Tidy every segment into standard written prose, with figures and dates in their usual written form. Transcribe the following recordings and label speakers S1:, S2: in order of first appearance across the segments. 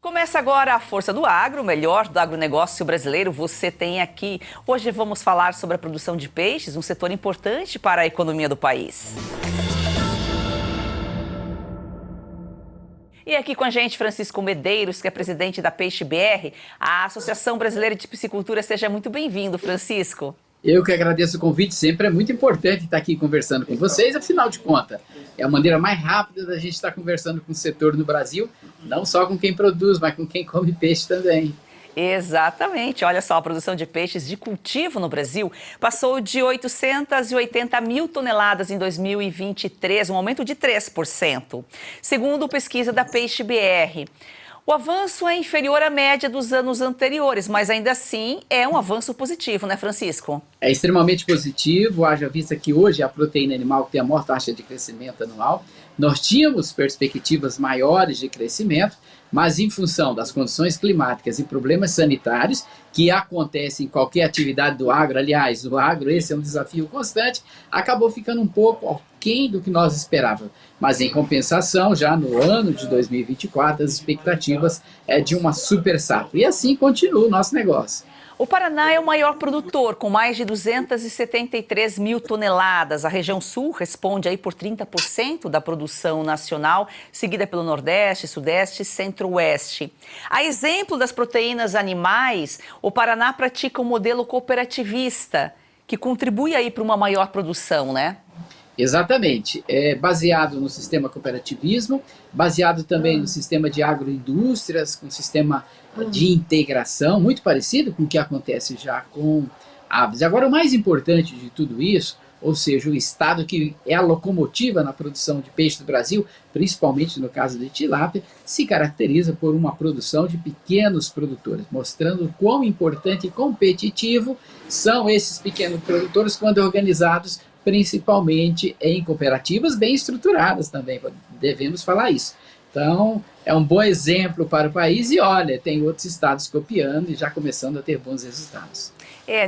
S1: Começa agora a Força do Agro, o melhor do agronegócio brasileiro você tem aqui. Hoje vamos falar sobre a produção de peixes, um setor importante para a economia do país. E aqui com a gente, Francisco Medeiros, que é presidente da Peixe BR, a Associação Brasileira de Piscicultura. Seja muito bem-vindo, Francisco.
S2: Eu que agradeço o convite, sempre é muito importante estar aqui conversando com vocês, afinal de contas, é a maneira mais rápida da gente estar conversando com o setor no Brasil, não só com quem produz, mas com quem come peixe também.
S1: Exatamente. Olha só, a produção de peixes de cultivo no Brasil passou de 880 mil toneladas em 2023, um aumento de 3%, segundo pesquisa da Peixe BR. O avanço é inferior à média dos anos anteriores, mas ainda assim é um avanço positivo, né, Francisco?
S2: É extremamente positivo, haja vista que hoje a proteína animal tem a maior taxa de crescimento anual. Nós tínhamos perspectivas maiores de crescimento, mas em função das condições climáticas e problemas sanitários que acontecem em qualquer atividade do agro, aliás, o agro, esse é um desafio constante, acabou ficando um pouco aquém do que nós esperávamos. Mas em compensação, já no ano de 2024, as expectativas é de uma super safra. E assim continua o nosso negócio.
S1: O Paraná é o maior produtor, com mais de 273 mil toneladas. A região sul responde aí por 30% da produção nacional, seguida pelo Nordeste, Sudeste e Centro-Oeste. A exemplo das proteínas animais, o Paraná pratica um modelo cooperativista, que contribui aí para uma maior produção, né?
S2: Exatamente, é baseado no sistema cooperativismo, baseado também no sistema de agroindústrias, com sistema de integração, muito parecido com o que acontece já com aves. Agora, o mais importante de tudo isso, ou seja, o estado que é a locomotiva na produção de peixe do Brasil, principalmente no caso de tilápia, se caracteriza por uma produção de pequenos produtores, mostrando quão importante e competitivo são esses pequenos produtores quando organizados principalmente em cooperativas bem estruturadas também, devemos falar isso. Então, é um bom exemplo para o país e olha, tem outros estados copiando e já começando a ter bons resultados.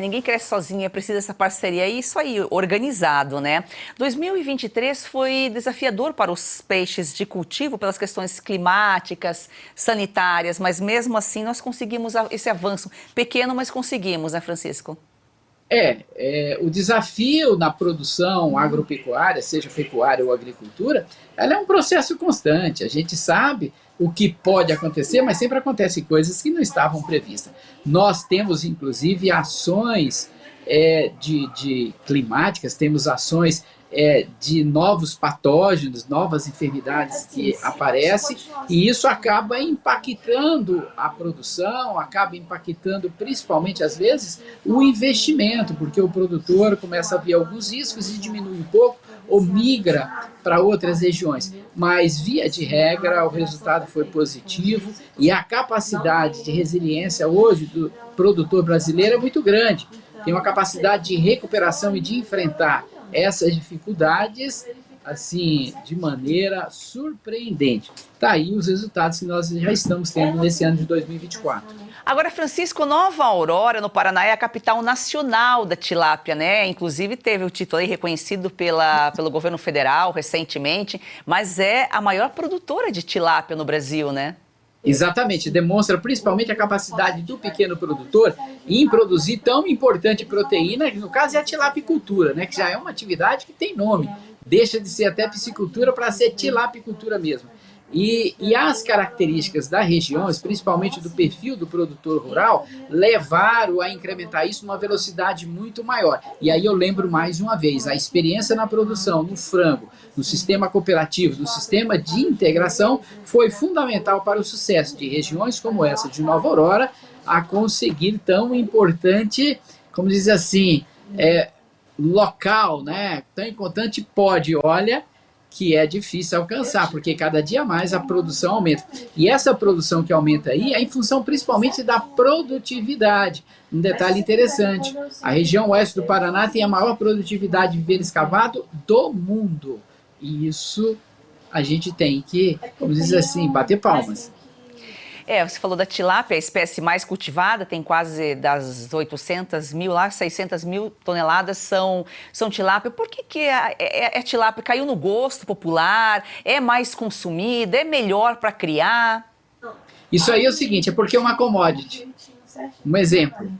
S1: Ninguém cresce sozinho, é preciso essa parceria, e isso aí, organizado, né? 2023 foi desafiador para os peixes de cultivo pelas questões climáticas, sanitárias, mas mesmo assim nós conseguimos esse avanço, pequeno, mas conseguimos, né, Francisco?
S2: O desafio na produção agropecuária, seja pecuária ou agricultura, ela é um processo constante. A gente sabe o que pode acontecer, mas sempre acontecem coisas que não estavam previstas. Nós temos, inclusive, ações de climáticas, temos ações de novos patógenos, novas enfermidades que aparecem, e isso acaba impactando a produção, acaba impactando principalmente, às vezes, o investimento, porque o produtor começa a ver alguns riscos e diminui um pouco, ou migra para outras regiões. Mas, via de regra, o resultado foi positivo e a capacidade de resiliência hoje do produtor brasileiro é muito grande. Tem uma capacidade de recuperação e de enfrentar essas dificuldades, assim, de maneira surpreendente. Tá aí os resultados que nós já estamos tendo nesse ano de 2024.
S1: Agora, Francisco, Nova Aurora, no Paraná, é a capital nacional da tilápia, né? Inclusive, teve o título aí reconhecido pelo governo federal recentemente, mas é a maior produtora de tilápia no Brasil, né?
S2: Exatamente, demonstra principalmente a capacidade do pequeno produtor em produzir tão importante proteína, que no caso é a tilapicultura, né, que já é uma atividade que tem nome, deixa de ser até piscicultura para ser tilapicultura mesmo. E as características das regiões, principalmente do perfil do produtor rural, levaram a incrementar isso numa velocidade muito maior. E aí eu lembro mais uma vez, a experiência na produção, no frango, no sistema cooperativo, no sistema de integração, foi fundamental para o sucesso de regiões como essa de Nova Aurora, a conseguir tão importante, como diz assim, local, né? Tão importante pódio, olha, que é difícil alcançar, porque cada dia mais a produção aumenta. E essa produção que aumenta aí é em função principalmente da produtividade. Um detalhe interessante, a região oeste do Paraná tem a maior produtividade de viveiro escavado do mundo. E isso a gente tem que, como diz assim, bater palmas.
S1: Você falou da tilápia, a espécie mais cultivada, tem quase das 800 mil lá, 600 mil toneladas são tilápia. Por que a tilápia caiu no gosto popular? É mais consumida? É melhor para criar?
S2: Isso aí é o seguinte, é porque é uma commodity. Um exemplo,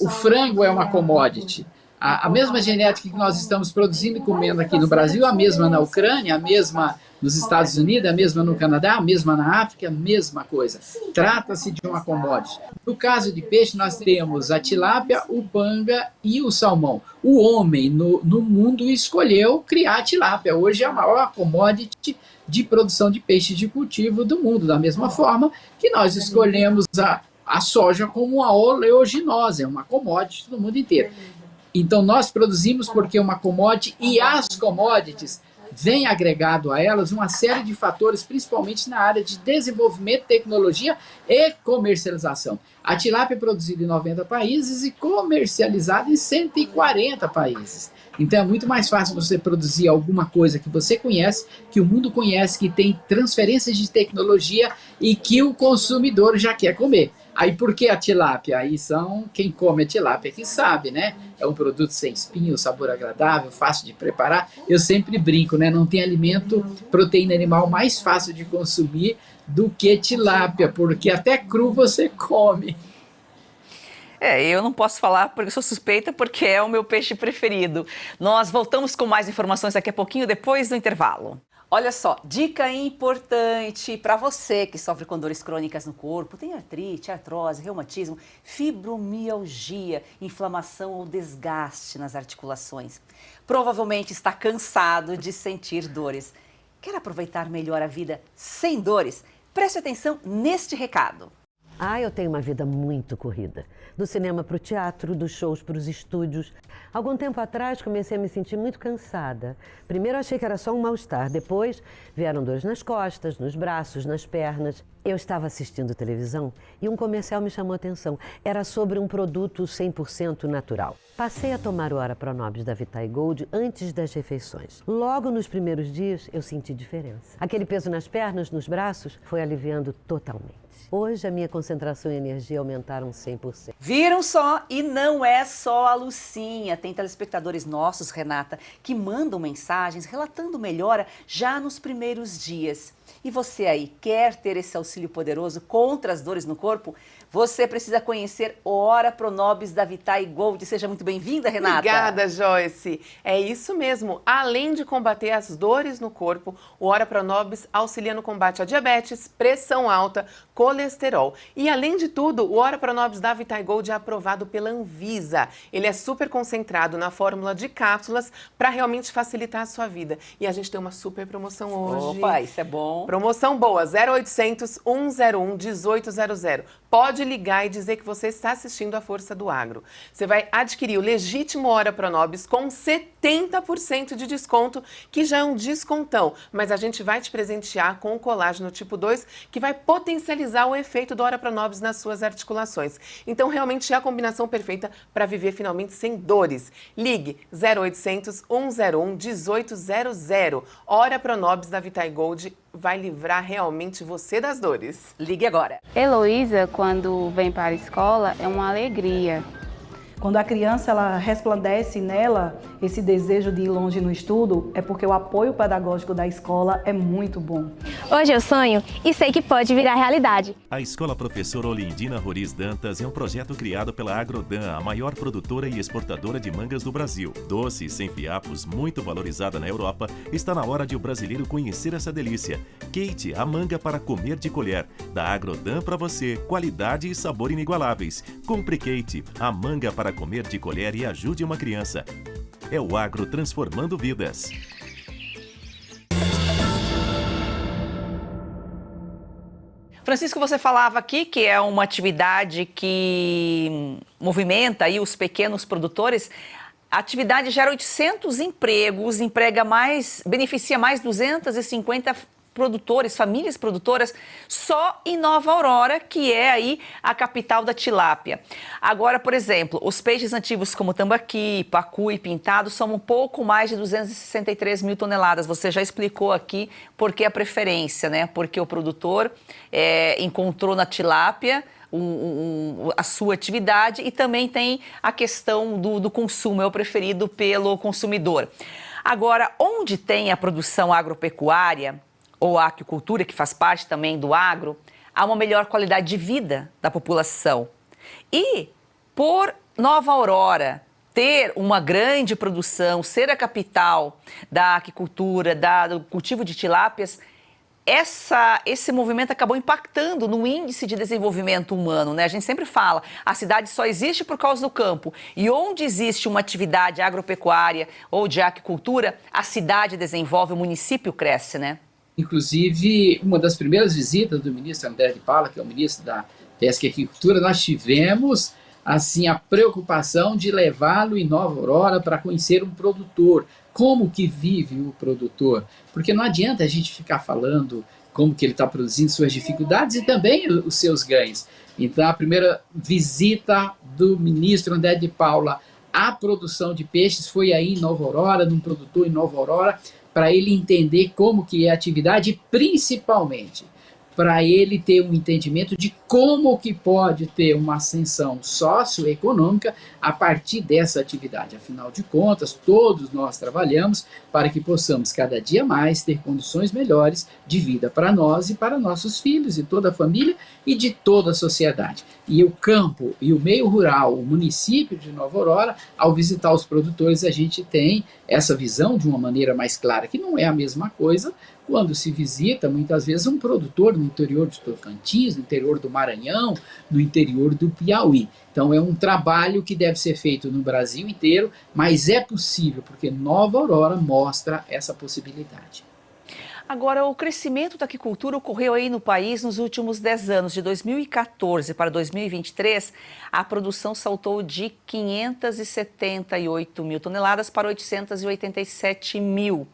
S2: o frango é uma commodity. A mesma genética que nós estamos produzindo e comendo aqui no Brasil, a mesma na Ucrânia, a mesma nos Estados Unidos, a mesma no Canadá, a mesma na África, a mesma coisa. Trata-se de uma commodity. No caso de peixe, nós temos a tilápia, o panga e o salmão. O homem no mundo escolheu criar a tilápia. Hoje é a maior commodity de produção de peixes de cultivo do mundo, da mesma forma que nós escolhemos a soja como uma oleaginosa, é uma commodity do mundo inteiro. Então, nós produzimos porque é uma commodity e as commodities vêm agregado a elas uma série de fatores, principalmente na área de desenvolvimento, tecnologia e comercialização. A tilápia é produzida em 90 países e comercializada em 140 países. Então, é muito mais fácil você produzir alguma coisa que você conhece, que o mundo conhece, que tem transferências de tecnologia e que o consumidor já quer comer. Aí por que a tilápia? Aí quem come a tilápia que sabe, né? É um produto sem espinho, sabor agradável, fácil de preparar. Eu sempre brinco, né? Não tem alimento, proteína animal mais fácil de consumir do que tilápia, porque até cru você come.
S1: Eu não posso falar porque sou suspeita, porque é o meu peixe preferido. Nós voltamos com mais informações daqui a pouquinho, depois do intervalo. Olha só, dica importante para você que sofre com dores crônicas no corpo, tem artrite, artrose, reumatismo, fibromialgia, inflamação ou desgaste nas articulações. Provavelmente está cansado de sentir dores. Quer aproveitar melhor a vida sem dores? Preste atenção neste recado.
S3: Eu tenho uma vida muito corrida. Do cinema para o teatro, dos shows para os estúdios. Algum tempo atrás comecei a me sentir muito cansada. Primeiro achei que era só um mal-estar. Depois vieram dores nas costas, nos braços, nas pernas. Eu estava assistindo televisão e um comercial me chamou a atenção. Era sobre um produto 100% natural. Passei a tomar o Ora Pronobis da Vitae Gold antes das refeições. Logo nos primeiros dias eu senti diferença. Aquele peso nas pernas, nos braços, foi aliviando totalmente. Hoje a minha concentração e energia aumentaram 100%.
S1: Viram só? E não é só a Lucinha. Tem telespectadores nossos, Renata, que mandam mensagens relatando melhora já nos primeiros dias. E você aí, quer ter esse auxílio poderoso contra as dores no corpo? Você precisa conhecer o Ora Pronobis da Vitae Gold. Seja muito bem-vinda, Renata.
S4: Obrigada, Joyce. É isso mesmo. Além de combater as dores no corpo, o Ora Pronobis auxilia no combate à diabetes, pressão alta, colesterol. E além de tudo, o Ora Pronobis da Vitae Gold é aprovado pela Anvisa. Ele é super concentrado na fórmula de cápsulas para realmente facilitar a sua vida. E a gente tem uma super promoção hoje.
S1: Opa, isso é bom.
S4: Promoção boa, 0800 101 1800. Pode ligar e dizer que você está assistindo a Força do Agro. Você vai adquirir o legítimo Ora Pronobis com 70% de desconto, que já é um descontão. Mas a gente vai te presentear com o colágeno tipo 2, que vai potencializar o efeito do Ora Pronobis nas suas articulações. Então, realmente é a combinação perfeita para viver finalmente sem dores. Ligue 0800 101 1800. Ora Pronobis da Vitae Gold vai livrar realmente você das dores.
S1: Ligue agora.
S5: Heloísa, quando vem para a escola, é uma alegria.
S6: Quando a criança ela resplandece nela esse desejo de ir longe no estudo, é porque o apoio pedagógico da escola é muito bom.
S7: Hoje eu sonho e sei que pode virar realidade.
S8: A Escola Professora Olindina Roriz Dantas é um projeto criado pela Agrodan, a maior produtora e exportadora de mangas do Brasil. Doce e sem fiapos, muito valorizada na Europa, está na hora de o brasileiro conhecer essa delícia. Kate, a manga para comer de colher. Da Agrodan para você, qualidade e sabor inigualáveis. Compre Kate, a manga para comer de colher e ajude uma criança. É o agro transformando vidas.
S1: Francisco, você falava aqui que é uma atividade que movimenta aí os pequenos produtores. A atividade gera 800 empregos, beneficia mais 250 produtores, famílias produtoras, só em Nova Aurora, que é aí a capital da tilápia. Agora, por exemplo, os peixes nativos como tambaqui, pacu e pintado são um pouco mais de 263 mil toneladas. Você já explicou aqui por que a preferência, né? Porque o produtor encontrou na tilápia a sua atividade e também tem a questão do consumo, é o preferido pelo consumidor. Agora, onde tem a produção agropecuária, ou a aquicultura, que faz parte também do agro, a uma melhor qualidade de vida da população. E por Nova Aurora ter uma grande produção, ser a capital da aquicultura, do cultivo de tilápias, esse movimento acabou impactando no índice de desenvolvimento humano, né? A gente sempre fala, a cidade só existe por causa do campo. E onde existe uma atividade agropecuária ou de aquicultura, a cidade desenvolve, o município cresce, né?
S2: Inclusive, uma das primeiras visitas do ministro André de Paula, que é o ministro da Pesca e Aquicultura, nós tivemos assim a preocupação de levá-lo em Nova Aurora para conhecer um produtor, como que vive o produtor, porque não adianta a gente ficar falando como que ele está produzindo, suas dificuldades e também os seus ganhos. Então a primeira visita do ministro André de Paula à produção de peixes foi aí em Nova Aurora, num produtor em Nova Aurora, para ele entender como que é a atividade e principalmente para ele ter um entendimento de como que pode ter uma ascensão socioeconômica a partir dessa atividade. Afinal de contas, todos nós trabalhamos para que possamos cada dia mais ter condições melhores de vida para nós e para nossos filhos e toda a família e de toda a sociedade. E o campo e o meio rural, o município de Nova Aurora, ao visitar os produtores, a gente tem essa visão de uma maneira mais clara, que não é a mesma coisa quando se visita, muitas vezes, um produtor no interior de Tocantins, no interior do Maranhão, no interior do Piauí. Então é um trabalho que deve ser feito no Brasil inteiro, mas é possível, porque Nova Aurora mostra essa possibilidade.
S1: Agora, o crescimento da aquicultura ocorreu aí no país nos últimos 10 anos. De 2014 para 2023, a produção saltou de 578 mil toneladas para 887 mil.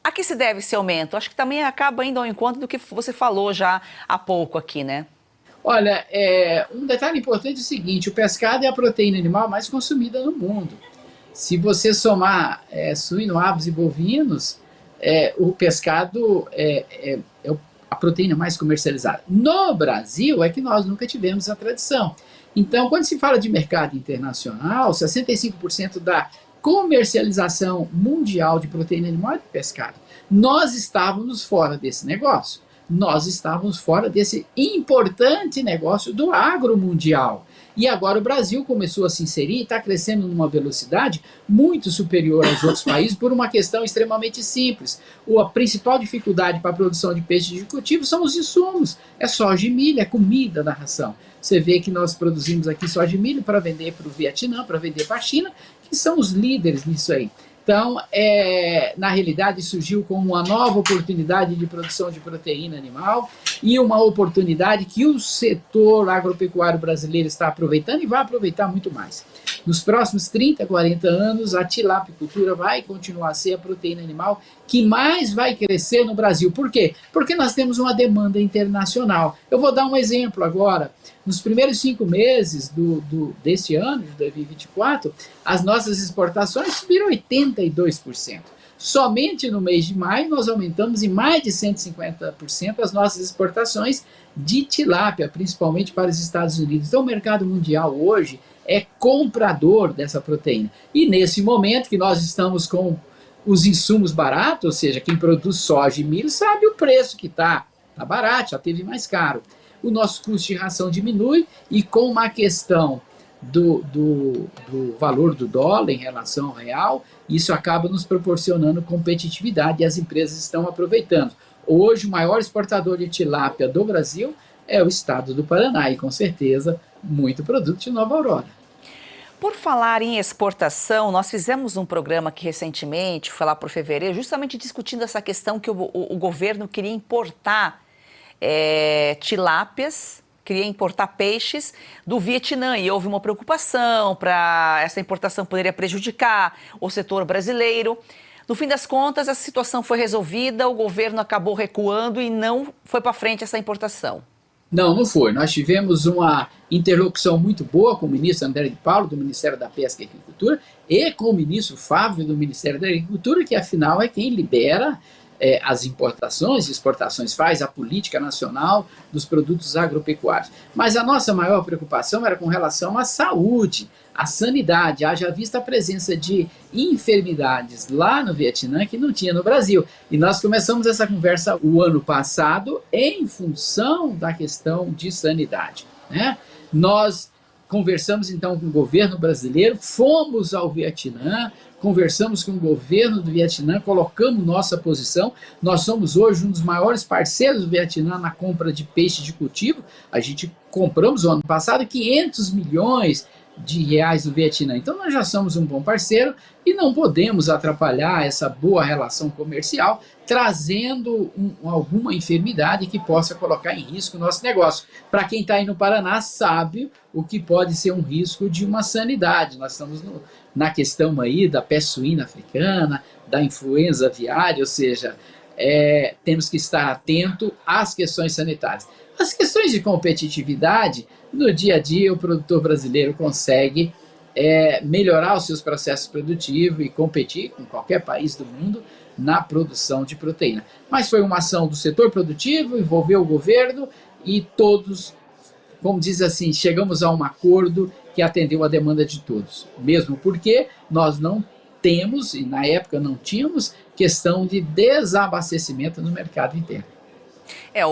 S1: A que se deve esse aumento? Acho que também acaba indo ao encontro do que você falou já há pouco aqui, né?
S2: Olha, um detalhe importante é o seguinte, o pescado é a proteína animal mais consumida no mundo. Se você somar suíno, aves e bovinos, o pescado é a proteína mais comercializada. No Brasil é que nós nunca tivemos a tradição. Então, quando se fala de mercado internacional, 65% da comercialização mundial de proteína animal é do pescado. Nós estávamos fora desse negócio. Nós estávamos fora desse importante negócio do agro mundial. E agora o Brasil começou a se inserir e está crescendo numa velocidade muito superior aos outros países por uma questão extremamente simples. A principal dificuldade para a produção de peixe de cultivo são os insumos. É soja e milho, é comida da ração. Você vê que nós produzimos aqui soja e milho para vender para o Vietnã, para vender para a China, que são os líderes nisso aí. Então, na realidade, surgiu como uma nova oportunidade de produção de proteína animal e uma oportunidade que o setor agropecuário brasileiro está aproveitando e vai aproveitar muito mais. Nos próximos 30, 40 anos, a tilapicultura vai continuar a ser a proteína animal que mais vai crescer no Brasil. Por quê? Porque nós temos uma demanda internacional. Eu vou dar um exemplo agora. Nos primeiros 5 meses deste ano, de 2024, as nossas exportações subiram 82%. Somente no mês de maio, nós aumentamos em mais de 150% as nossas exportações de tilápia, principalmente para os Estados Unidos. Então, o mercado mundial hoje é comprador dessa proteína. E nesse momento que nós estamos com os insumos baratos, ou seja, quem produz soja e milho sabe o preço que está. Está barato, já teve mais caro. O nosso custo de ração diminui e com uma questão do valor do dólar em relação ao real, isso acaba nos proporcionando competitividade e as empresas estão aproveitando. Hoje, o maior exportador de tilápia do Brasil é o estado do Paraná e, com certeza, muito produto de Nova Aurora.
S1: Por falar em exportação, nós fizemos um programa aqui recentemente, foi lá por fevereiro, justamente discutindo essa questão que o governo queria importar tilápias, queria importar peixes do Vietnã e houve uma preocupação para essa importação poderia prejudicar o setor brasileiro. No fim das contas, a situação foi resolvida, o governo acabou recuando e não foi para frente essa importação.
S2: Não foi. Nós tivemos uma interlocução muito boa com o ministro André de Paula, do Ministério da Pesca e Agricultura, e com o ministro Fávio, do Ministério da Agricultura, que afinal é quem libera as importações e exportações, faz a política nacional dos produtos agropecuários. Mas a nossa maior preocupação era com relação à saúde, à sanidade, haja vista a presença de enfermidades lá no Vietnã que não tinha no Brasil. E nós começamos essa conversa o ano passado em função da questão de sanidade, né? Nós conversamos então com o governo brasileiro, fomos ao Vietnã, conversamos com o governo do Vietnã, colocamos nossa posição. Nós somos hoje um dos maiores parceiros do Vietnã na compra de peixe de cultivo. A gente compramos o ano passado 500 milhões de reais do Vietnã. Então nós já somos um bom parceiro e não podemos atrapalhar essa boa relação comercial trazendo alguma enfermidade que possa colocar em risco o nosso negócio. Para quem está aí no Paraná sabe o que pode ser um risco de uma sanidade. Nós estamos na questão aí da peste suína africana, da influenza aviária, ou seja, temos que estar atento às questões sanitárias. As questões de competitividade, no dia a dia o produtor brasileiro consegue melhorar os seus processos produtivos e competir com qualquer país do mundo na produção de proteína. Mas foi uma ação do setor produtivo, envolveu o governo e todos, como diz assim, chegamos a um acordo que atendeu a demanda de todos. Mesmo porque nós não temos, e na época não tínhamos, questão de desabastecimento no mercado interno.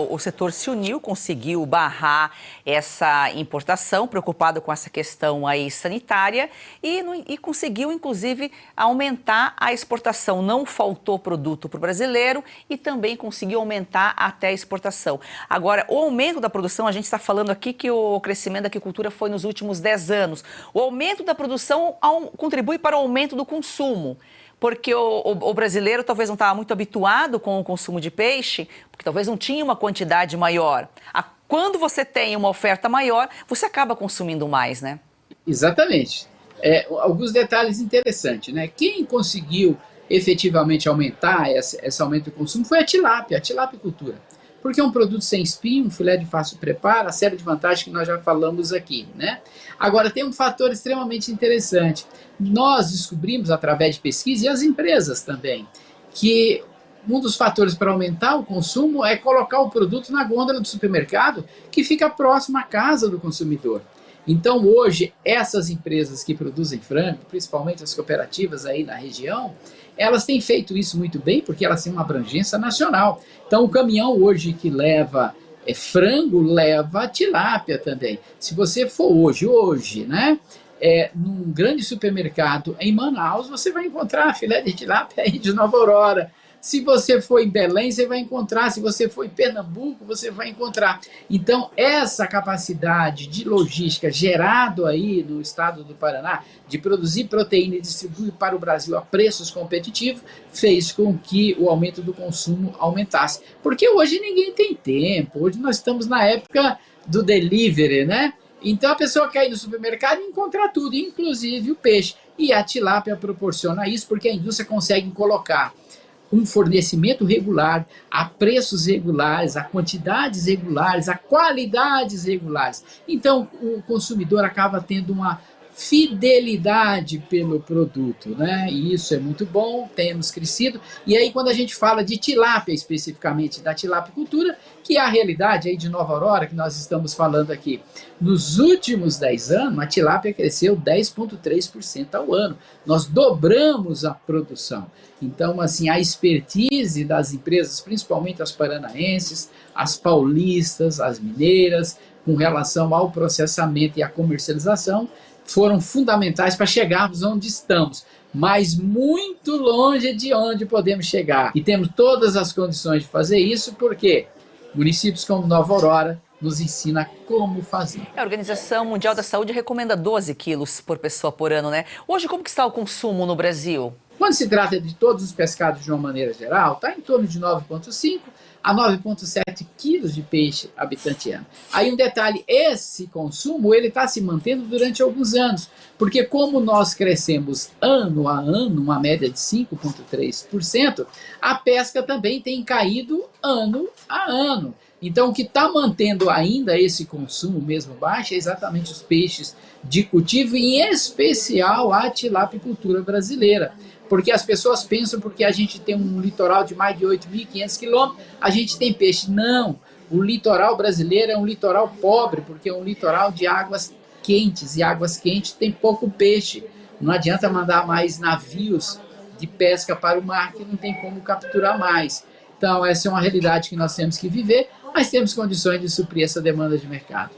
S1: O setor se uniu, conseguiu barrar essa importação, preocupado com essa questão aí sanitária e conseguiu, inclusive, aumentar a exportação. Não faltou produto para o brasileiro e também conseguiu aumentar até a exportação. Agora, o aumento da produção, a gente está falando aqui que o crescimento da aquicultura foi nos últimos 10 anos. O aumento da produção contribui para o aumento do consumo. Porque o brasileiro talvez não estava muito habituado com o consumo de peixe, porque talvez não tinha uma quantidade maior. Quando você tem uma oferta maior, você acaba consumindo mais, né?
S2: Exatamente. Alguns detalhes interessantes, né? Quem conseguiu efetivamente aumentar esse aumento do consumo foi a tilapicultura. Porque é um produto sem espinho, um filé de fácil preparo, a série de vantagens que nós já falamos aqui, né? Agora, tem um fator extremamente interessante. Nós descobrimos, através de pesquisa, e as empresas também, que um dos fatores para aumentar o consumo é colocar o produto na gôndola do supermercado, que fica próximo à casa do consumidor. Então, hoje, essas empresas que produzem frango, principalmente as cooperativas aí na região, elas têm feito isso muito bem, porque elas têm uma abrangência nacional. Então, o caminhão hoje que leva frango, leva tilápia também. Se você for hoje, né, num grande supermercado em Manaus, você vai encontrar filé de tilápia aí de Nova Aurora. Se você for em Belém, você vai encontrar. Se você for em Pernambuco, você vai encontrar. Então, essa capacidade de logística gerado aí no estado do Paraná, de produzir proteína e distribuir para o Brasil a preços competitivos, fez com que o aumento do consumo aumentasse. Porque hoje ninguém tem tempo. Hoje nós estamos na época do delivery, né? Então, a pessoa quer ir no supermercado e encontrar tudo, inclusive o peixe. E a tilápia proporciona isso, porque a indústria consegue colocar um fornecimento regular, a preços regulares, a quantidades regulares, a qualidades regulares. Então, o consumidor acaba tendo uma fidelidade pelo produto, né? E isso é muito bom, temos crescido. E aí, quando a gente fala de tilápia, especificamente da tilapicultura, que é a realidade aí de Nova Aurora, que nós estamos falando aqui, nos últimos 10 anos, a tilápia cresceu 10,3% ao ano. Nós dobramos a produção. Então, assim, a expertise das empresas, principalmente as paranaenses, as paulistas, as mineiras, com relação ao processamento e à comercialização, foram fundamentais para chegarmos onde estamos, mas muito longe de onde podemos chegar. E temos todas as condições de fazer isso, porque municípios como Nova Aurora nos ensina como fazer.
S1: A Organização Mundial da Saúde recomenda 12 quilos por pessoa por ano, né? Hoje, como que está o consumo no Brasil?
S2: Quando se trata de todos os pescados de uma maneira geral, está em torno de 9,5 a 9,7 quilos de peixe habitante ano. Aí um detalhe, esse consumo ele está se mantendo durante alguns anos, porque como nós crescemos ano a ano, uma média de 5,3%, a pesca também tem caído ano a ano. Então o que está mantendo ainda esse consumo mesmo baixo é exatamente os peixes de cultivo, e em especial a tilapicultura brasileira. Porque as pessoas pensam porque a gente tem um litoral de mais de 8.500 quilômetros, a gente tem peixe. Não, o litoral brasileiro é um litoral pobre, porque é um litoral de águas quentes, e águas quentes tem pouco peixe. Não adianta mandar mais navios de pesca para o mar, que não tem como capturar mais. Então, essa é uma realidade que nós temos que viver, mas temos condições de suprir essa demanda de mercado.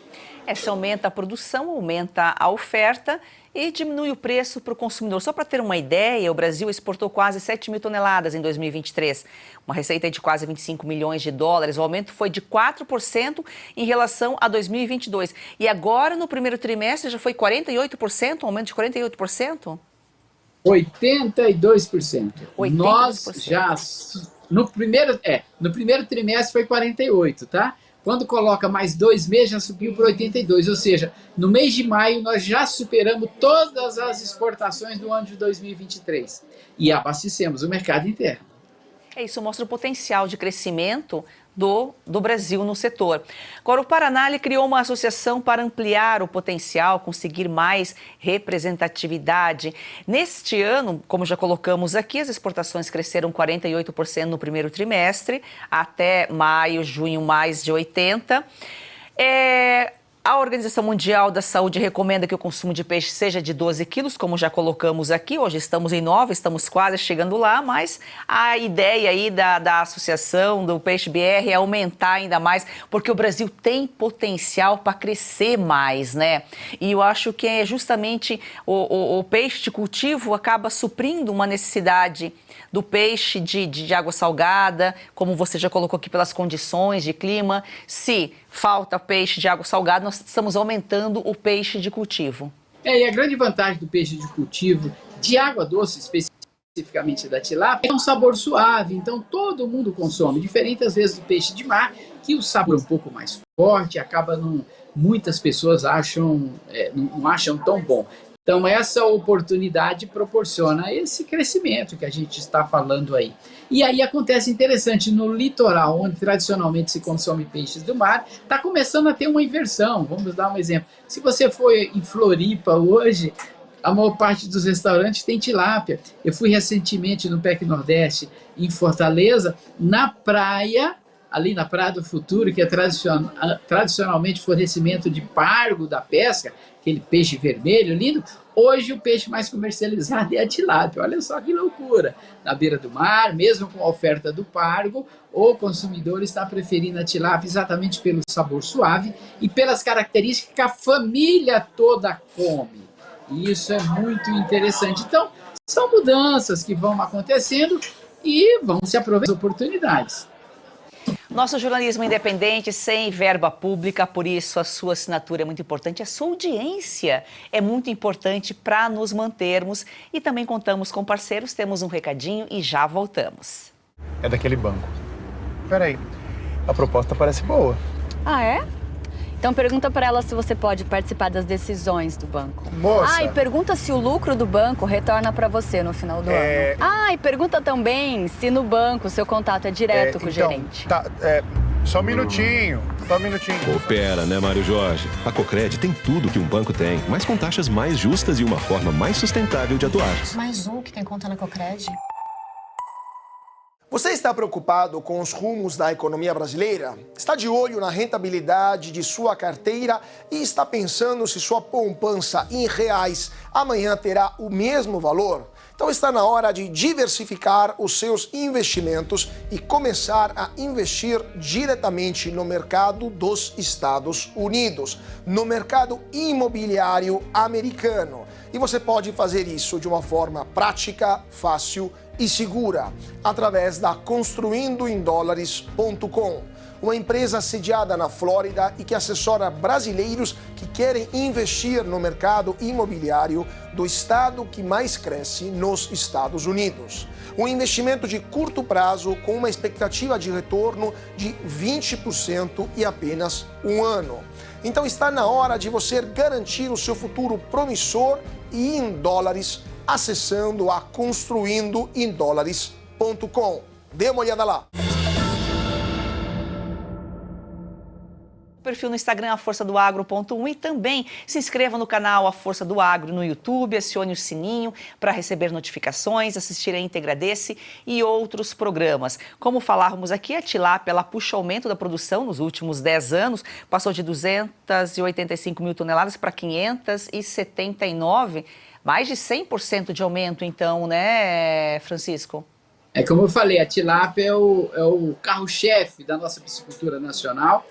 S1: Se aumenta a produção, aumenta a oferta e diminui o preço para o consumidor. Só para ter uma ideia, o Brasil exportou quase 7 mil toneladas em 2023, uma receita de quase 25 milhões de dólares. O aumento foi de 4% em relação a 2022. E agora, no primeiro trimestre, já foi 48%, um aumento de 48%?
S2: 82%.
S1: 82%.
S2: Nós já, no primeiro trimestre foi 48%, tá? Quando coloca mais 2 meses, já subiu para 82%. Ou seja, no mês de maio, nós já superamos todas as exportações do ano de 2023. E abastecemos o mercado interno.
S1: Isso mostra o potencial de crescimento do Brasil no setor. Agora, o Paraná criou uma associação para ampliar o potencial, conseguir mais representatividade. Neste ano, como já colocamos aqui, as exportações cresceram 48% no primeiro trimestre, até maio, junho, mais de 80%. A Organização Mundial da Saúde recomenda que o consumo de peixe seja de 12 quilos, como já colocamos aqui. Hoje estamos em 9, estamos quase chegando lá, mas a ideia aí da associação do Peixe BR é aumentar ainda mais, porque o Brasil tem potencial para crescer mais, né? E eu acho que é justamente o peixe de cultivo acaba suprindo uma necessidade do peixe de água salgada, como você já colocou aqui, pelas condições de clima. Se falta peixe de água salgada, nós estamos aumentando o peixe de cultivo.
S2: E a grande vantagem do peixe de cultivo, de água doce, especificamente da tilápia, é um sabor suave, então todo mundo consome, diferente às vezes do peixe de mar, que o sabor é um pouco mais forte, acaba muitas pessoas não acham tão bom. Então, essa oportunidade proporciona esse crescimento que a gente está falando aí. E aí acontece interessante, no litoral, onde tradicionalmente se consome peixes do mar, está começando a ter uma inversão. Vamos dar um exemplo. Se você for em Floripa hoje, a maior parte dos restaurantes tem tilápia. Eu fui recentemente no PEC Nordeste, em Fortaleza, na praia, ali na Praia do Futuro, que é tradicionalmente fornecimento de pargo da pesca, aquele peixe vermelho lindo. Hoje o peixe mais comercializado é a tilápia. Olha só que loucura. Na beira do mar, mesmo com a oferta do pargo, o consumidor está preferindo a tilápia exatamente pelo sabor suave e pelas características que a família toda come. E isso é muito interessante. Então, são mudanças que vão acontecendo e vão se aproveitar as oportunidades.
S1: Nosso jornalismo independente, sem verba pública, por isso a sua assinatura é muito importante, a sua audiência é muito importante para nos mantermos e também contamos com parceiros. Temos um recadinho e já voltamos.
S9: É daquele banco. Peraí, a proposta parece boa.
S10: Ah, é? Então pergunta para ela se você pode participar das decisões do banco.
S9: Moça!
S10: E pergunta se o lucro do banco retorna para você no final do ano. E pergunta também se no banco o seu contato é direto com o gerente.
S9: Só um minutinho.
S11: Coopera, né, Mário Jorge? A Cocred tem tudo que um banco tem, mas com taxas mais justas e uma forma mais sustentável de atuar.
S12: Mais um que tem conta na Cocred.
S13: Você está preocupado com os rumos da economia brasileira? Está de olho na rentabilidade de sua carteira e está pensando se sua poupança em reais amanhã terá o mesmo valor? Então está na hora de diversificar os seus investimentos e começar a investir diretamente no mercado dos Estados Unidos, no mercado imobiliário americano. E você pode fazer isso de uma forma prática, fácil e segura, através da construindoemdólares.com, uma empresa sediada na Flórida e que assessora brasileiros que querem investir no mercado imobiliário do estado que mais cresce nos Estados Unidos. Um investimento de curto prazo com uma expectativa de retorno de 20% e apenas um ano. Então está na hora de você garantir o seu futuro promissor e em dólares, acessando a construindoemdólares.com. Dê uma olhada lá.
S1: perfil no Instagram, aforçadoagro.1, e também se inscreva no canal A Força do Agro no YouTube, acione o sininho para receber notificações, assistir a íntegra desse e outros programas. Como falávamos aqui, a tilápia ela puxa aumento da produção nos últimos 10 anos, passou de 285 mil toneladas para 579, mais de 100% de aumento então, né, Francisco?
S2: É como eu falei, a tilápia é o carro-chefe da nossa piscicultura nacional.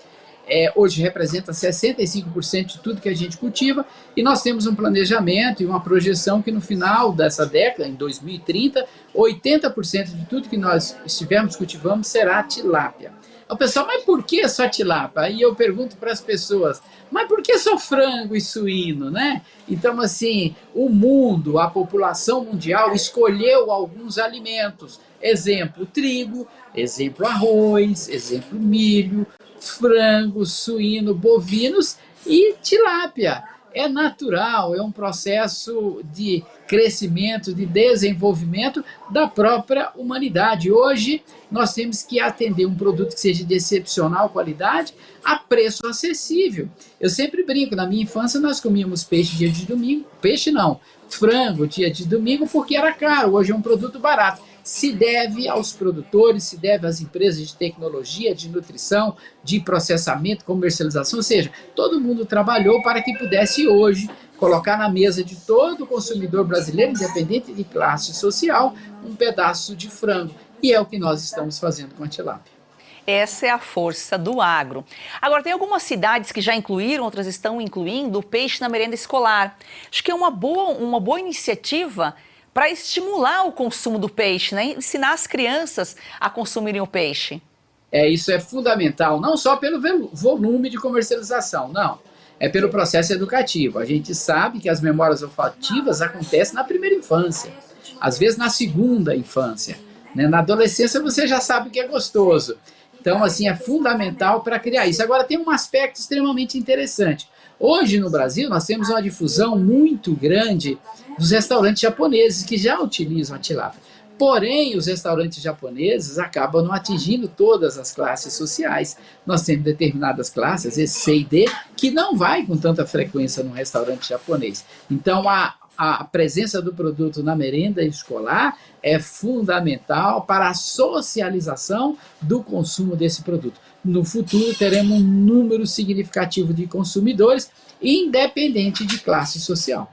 S2: Hoje representa 65% de tudo que a gente cultiva, e nós temos um planejamento e uma projeção que no final dessa década, em 2030, 80% de tudo que nós estivermos cultivando será tilápia. O pessoal, mas por que só tilápia? Aí eu pergunto para as pessoas, mas por que só frango e suíno, né? Então, assim, o mundo, a população mundial escolheu alguns alimentos. Exemplo, trigo, exemplo, arroz, exemplo, milho, frango, suíno, bovinos e tilápia. É natural, é um processo de crescimento, de desenvolvimento da própria humanidade. Hoje, nós temos que atender um produto que seja de excepcional qualidade a preço acessível. Eu sempre brinco, na minha infância nós comíamos peixe dia de domingo, peixe não, frango dia de domingo porque era caro, hoje é um produto barato. Se deve aos produtores, se deve às empresas de tecnologia, de nutrição, de processamento, comercialização, ou seja, todo mundo trabalhou para que pudesse hoje colocar na mesa de todo consumidor brasileiro, independente de classe social, um pedaço de frango. E é o que nós estamos fazendo com a tilápia.
S1: Essa é a força do agro. Agora, tem algumas cidades que já incluíram, outras estão incluindo o peixe na merenda escolar. Acho que é uma boa iniciativa para estimular o consumo do peixe, né? Ensinar as crianças a consumirem o peixe.
S2: Isso é fundamental, não só pelo volume de comercialização, não. É pelo processo educativo. A gente sabe que as memórias olfativas acontecem na primeira infância, às vezes na segunda infância, né? Na adolescência você já sabe que é gostoso. Então, assim, é fundamental para criar isso. Agora, tem um aspecto extremamente interessante. Hoje, no Brasil, nós temos uma difusão muito grande dos restaurantes japoneses que já utilizam a tilápia. Porém, os restaurantes japoneses acabam não atingindo todas as classes sociais. Nós temos determinadas classes, esse C e D, que não vai com tanta frequência num restaurante japonês. Então, a presença do produto na merenda escolar é fundamental para a socialização do consumo desse produto. No futuro, teremos um número significativo de consumidores, independente de classe social.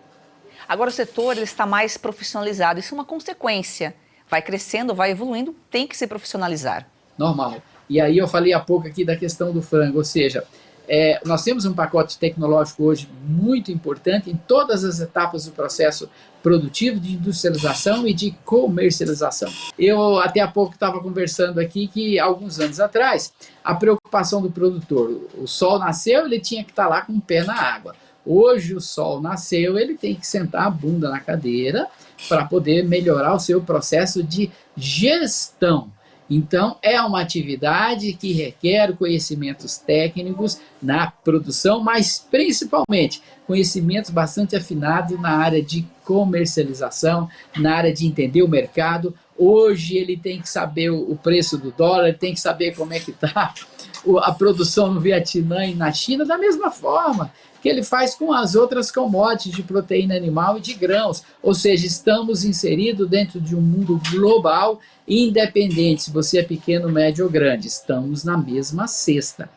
S1: Agora, o setor ele está mais profissionalizado. Isso é uma consequência. Vai crescendo, vai evoluindo, tem que se profissionalizar.
S2: Normal. E aí eu falei há pouco aqui da questão do frango, ou seja, nós temos um pacote tecnológico hoje muito importante em todas as etapas do processo produtivo, de industrialização e de comercialização. Eu até há pouco estava conversando aqui que alguns anos atrás, a preocupação do produtor, o sol nasceu, ele tinha que estar lá com o pé na água. Hoje o sol nasceu, ele tem que sentar a bunda na cadeira para poder melhorar o seu processo de gestão. Então, é uma atividade que requer conhecimentos técnicos na produção, mas principalmente conhecimentos bastante afinados na área de comercialização, na área de entender o mercado. Hoje ele tem que saber o preço do dólar, ele tem que saber como é que está a produção no Vietnã e na China, da mesma forma que ele faz com as outras commodities de proteína animal e de grãos. Ou seja, estamos inseridos dentro de um mundo global, independente se você é pequeno, médio ou grande. Estamos na mesma cesta.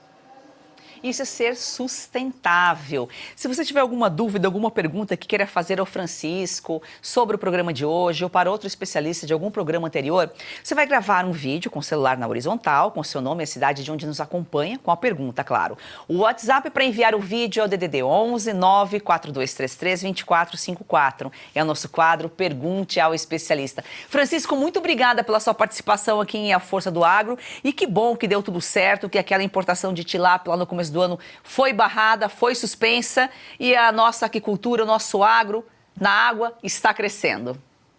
S1: Isso é ser sustentável. Se você tiver alguma dúvida, alguma pergunta que queira fazer ao Francisco sobre o programa de hoje ou para outro especialista de algum programa anterior, você vai gravar um vídeo com o celular na horizontal, com seu nome e a cidade de onde nos acompanha, com a pergunta, claro. O WhatsApp para enviar o vídeo é o DDD 11 94233 2454. É o nosso quadro Pergunte ao Especialista. Francisco, muito obrigada pela sua participação aqui em A Força do Agro, e que bom que deu tudo certo, que aquela importação de tilápia lá no começo do ano foi barrada, foi suspensa, e a nossa aquicultura, o nosso agro na água está crescendo.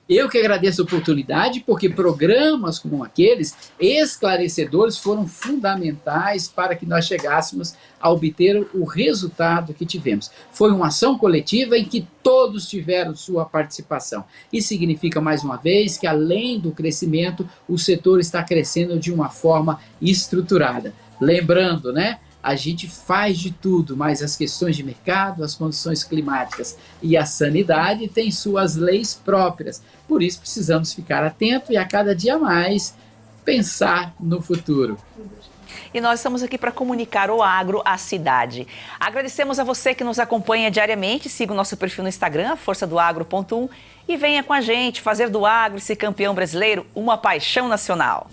S2: Eu que agradeço a oportunidade, porque programas como aqueles, esclarecedores, foram fundamentais para que nós chegássemos a obter o resultado que tivemos. Foi uma ação coletiva em que todos tiveram sua participação. Isso significa, mais uma vez, que além do crescimento, o setor está crescendo de uma forma estruturada. Lembrando, né? a gente faz de tudo, mas as questões de mercado, as condições climáticas e a sanidade têm suas leis próprias. Por isso precisamos ficar atentos e a cada dia mais pensar no futuro.
S1: E nós estamos aqui para comunicar o agro à cidade. Agradecemos a você que nos acompanha diariamente. Siga o nosso perfil no Instagram, forçadoagro.1, e venha com a gente fazer do agro esse campeão brasileiro uma paixão nacional.